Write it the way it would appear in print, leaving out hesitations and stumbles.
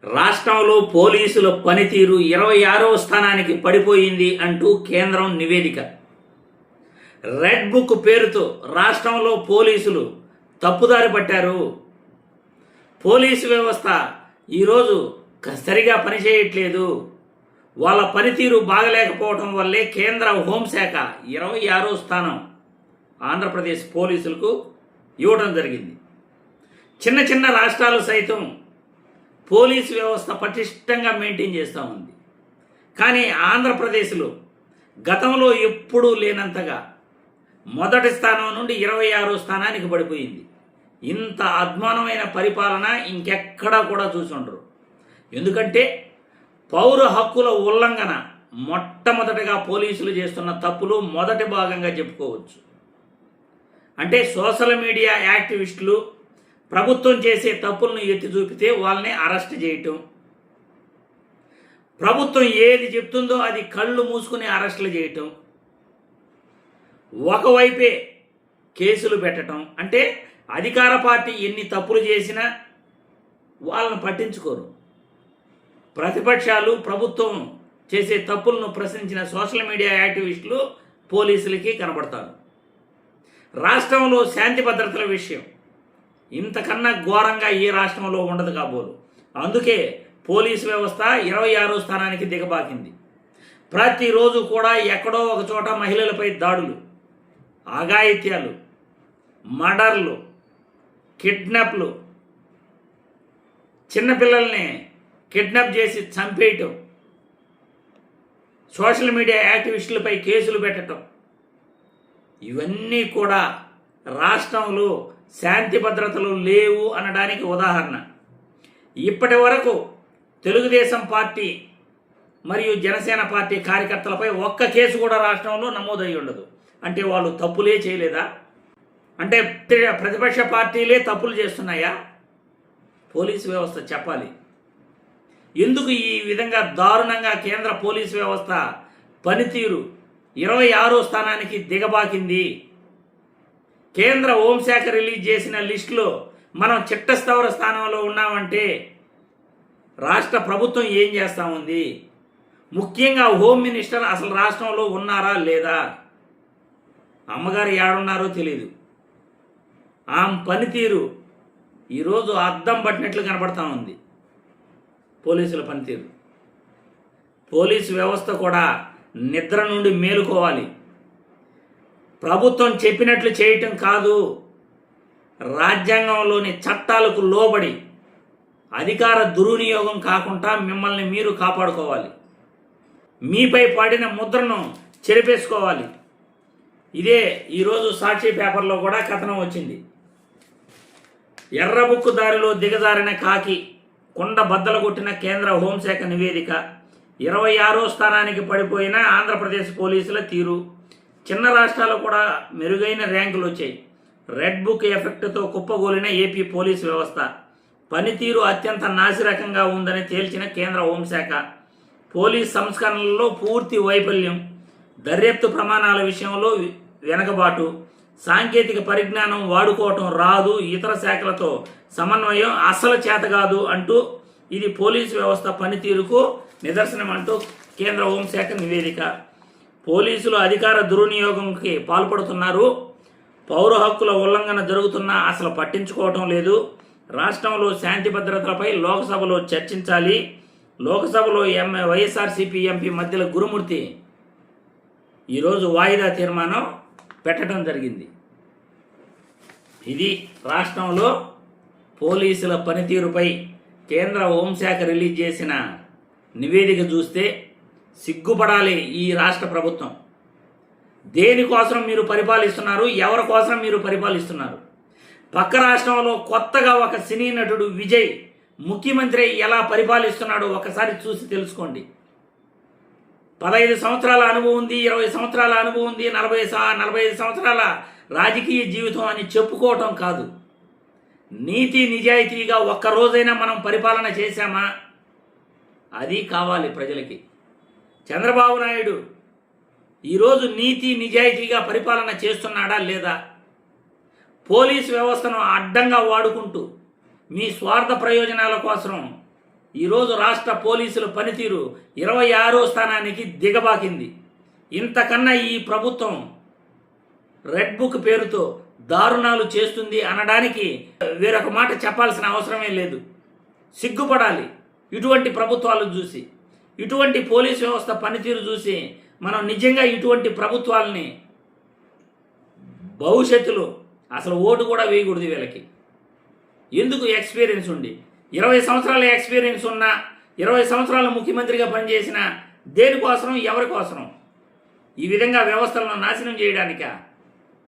రాష్ట్రంలో పోలీసుల పనితీరు 26వ స్థానానికి పడిపోయింది అంటూ కేంద్రం నివేదిక. రెడ్ బుక్ పేరుతో రాష్ట్రంలో పోలీసులు తప్పుదారి పట్టారు. పోలీసు వ్యవస్థ ఈరోజు సరిగా పనిచేయట్లేదు. వాళ్ళ పనితీరు బాగలేకపోవడం వల్లే కేంద్ర హోంశాఖ 26వ స్థానం ఆంధ్రప్రదేశ్ పోలీసులకు ఇవ్వడం జరిగింది. చిన్న చిన్న రాష్ట్రాలు సైతం పోలీసు వ్యవస్థ పటిష్టంగా మెయింటైన్ చేస్తూ ఉంది. కానీ ఆంధ్రప్రదేశ్లో గతంలో ఎప్పుడూ లేనంతగా మొదటి స్థానం నుండి 26వ స్థానానికి పడిపోయింది. ఇంత అద్మానమైన పరిపాలన ఇంకెక్కడా కూడా చూసి ఉండరు. ఎందుకంటే పౌర హక్కుల ఉల్లంఘన మొట్టమొదటిగా పోలీసులు చేస్తున్న తప్పులు మొదటి భాగంగా చెప్పుకోవచ్చు. అంటే సోషల్ మీడియా యాక్టివిస్టులు ప్రభుత్వం చేసే తప్పులను ఎత్తి చూపితే వాళ్ళని అరెస్ట్ చేయటం, ప్రభుత్వం ఏది చెప్తుందో అది కళ్ళు మూసుకుని అరెస్టులు చేయటం, ఒకవైపే కేసులు పెట్టడం. అంటే అధికార పార్టీ ఎన్ని తప్పులు చేసినా వాళ్ళని పట్టించుకోరు. ప్రతిపక్షాలు ప్రభుత్వం చేసే తప్పులను ప్రశ్నించిన సోషల్ మీడియా యాక్టివిస్టులు పోలీసులకి కనబడతారు. రాష్ట్రంలో శాంతి భద్రతల విషయం ఇంతకన్నా ఘోరంగా ఏ రాష్ట్రంలో ఉండదు కాబోలు. అందుకే పోలీసు వ్యవస్థ 26వ స్థానానికి దిగబాకింది. ప్రతిరోజు కూడా ఎక్కడో ఒక చోట మహిళలపై దాడులు, అఘాయిత్యాలు, మర్డర్లు, కిడ్నాప్లు, చిన్నపిల్లల్ని కిడ్నాప్ చేసి చంపేయటం, సోషల్ మీడియా యాక్టివిస్టులపై కేసులు పెట్టడం, ఇవన్నీ కూడా రాష్ట్రంలో శాంతి భద్రతలు లేవు అనడానికి ఉదాహరణ. ఇప్పటి వరకు తెలుగుదేశం పార్టీ మరియు జనసేన పార్టీ కార్యకర్తలపై ఒక్క కేసు కూడా రాష్ట్రంలో నమోదయ్యి ఉండదు. అంటే వాళ్ళు తప్పులే చేయలేదా? అంటే ప్రతిపక్ష పార్టీలే తప్పులు చేస్తున్నాయా? పోలీసు వ్యవస్థ చెప్పాలి. ఎందుకు ఈ విధంగా దారుణంగా కేంద్ర పోలీసు వ్యవస్థ పనితీరు 26వ స్థానానికి దిగబాకింది? కేంద్ర హోంశాఖ రిలీజ్ చేసిన లిస్టులో మనం చిట్టస్థావర స్థానంలో ఉన్నామంటే రాష్ట్ర ప్రభుత్వం ఏం చేస్తూ ఉంది? ముఖ్యంగా హోమ్ మినిస్టర్ అసలు రాష్ట్రంలో ఉన్నారా లేదా? అమ్మగారు ఏడున్నారో తెలియదు. ఆమె పనితీరు ఈరోజు అద్దం పట్టినట్లు కనబడతా ఉంది. పోలీసుల పనితీరు. పోలీసు వ్యవస్థ కూడా నిద్ర నుండి మేలుకోవాలి. ప్రభుత్వం చెప్పినట్లు చేయటం కాదు, రాజ్యాంగంలోని చట్టాలకు లోబడి అధికార దుర్వినియోగం కాకుండా మిమ్మల్ని మీరు కాపాడుకోవాలి. మీపై పడిన ముద్రను చెరిపేసుకోవాలి. ఇదే ఈరోజు సాక్షి పేపర్లో కూడా కథనం వచ్చింది. ఎర్రబుక్కు దారిలో దిగజారిన కాకి కొండ బద్దలు కొట్టిన కేంద్ర హోంశాఖ నివేదిక. 26వ స్థానానికి పడిపోయిన ఆంధ్రప్రదేశ్ పోలీసుల తీరు. చిన్న రాష్ట్రాలు కూడా మెరుగైన ర్యాంకులు వచ్చాయి. రెడ్ బుక్ ఎఫెక్ట్తో కుప్పగోలిన ఏపీ పోలీసు వ్యవస్థ పనితీరు అత్యంత నాసిరకంగా ఉందని తేల్చిన కేంద్ర హోంశాఖ. పోలీస్ సంస్కరణలలో పూర్తి వైఫల్యం, దర్యాప్తు ప్రమాణాల విషయంలో వెనకబాటు, సాంకేతిక పరిజ్ఞానం వాడుకోవటం రాదు, ఇతర శాఖలతో సమన్వయం అస్సలు చేతకాదు అంటూ ఇది పోలీసు వ్యవస్థ పనితీరుకు నిదర్శనం అంటూ కేంద్ర హోంశాఖ నివేదిక. పోలీసులు అధికార దుర్వినియోగంకి పాల్పడుతున్నారు. పౌర హక్కుల ఉల్లంఘన జరుగుతున్నా అసలు పట్టించుకోవటం లేదు. రాష్ట్రంలో శాంతి భద్రతలపై లోక్సభలో చర్చించాలి. లోక్సభలో వైఎస్ఆర్సీపీ ఎంపీ మధ్యల గురుమూర్తి ఈరోజు వాయిదా తీర్మానం పెట్టడం జరిగింది. ఇది రాష్ట్రంలో పోలీసుల పనితీరుపై కేంద్ర హోంశాఖ రిలీజ్ చేసిన నివేదిక. చూస్తే సిగ్గుపడాలి ఈ రాష్ట్ర ప్రభుత్వం. దేనికోసం మీరు పరిపాలిస్తున్నారు? ఎవరి కోసం మీరు పరిపాలిస్తున్నారు? పక్క రాష్ట్రంలో కొత్తగా ఒక సినీ నటుడు విజయ్ ముఖ్యమంత్రి ఎలా పరిపాలిస్తున్నాడో ఒకసారి చూసి తెలుసుకోండి. 15 సంవత్సరాల అనుభవం ఉంది, 20 సంవత్సరాల అనుభవం ఉంది, 45 సంవత్సరాల రాజకీయ జీవితం అని చెప్పుకోవటం కాదు. నీతి నిజాయితీగా ఒక్కరోజైనా మనం పరిపాలన చేశామా? అది కావాలి ప్రజలకి. చంద్రబాబు నాయుడు ఈరోజు నీతి నిజాయితీగా పరిపాలన చేస్తున్నాడా లేదా? పోలీసు వ్యవస్థను అడ్డంగా వాడుకుంటూ మీ స్వార్థ ప్రయోజనాల కోసం ఈరోజు రాష్ట్ర పోలీసుల పనితీరు 26వ స్థానానికి దిగబాకింది. ఇంతకన్నా ఈ ప్రభుత్వం రెడ్ బుక్ పేరుతో దారుణాలు చేస్తుంది అనడానికి వేరొక మాట చెప్పాల్సిన అవసరమే లేదు. సిగ్గుపడాలి ఇటువంటి ప్రభుత్వాలు చూసి, ఇటువంటి పోలీసు వ్యవస్థ పనితీరు చూసి. మనం నిజంగా ఇటువంటి ప్రభుత్వాలని భవిష్యత్తులో అసలు ఓటు కూడా వేయకూడదు వీళ్ళకి. ఎందుకు? ఎక్స్పీరియన్స్ ఉండి 20 సంవత్సరాల ఎక్స్పీరియన్స్ ఉన్న, 20 సంవత్సరాలు ముఖ్యమంత్రిగా పనిచేసిన దేనికోసం, ఎవరి కోసం? ఈ విధంగా వ్యవస్థలను నాశనం చేయడానికా?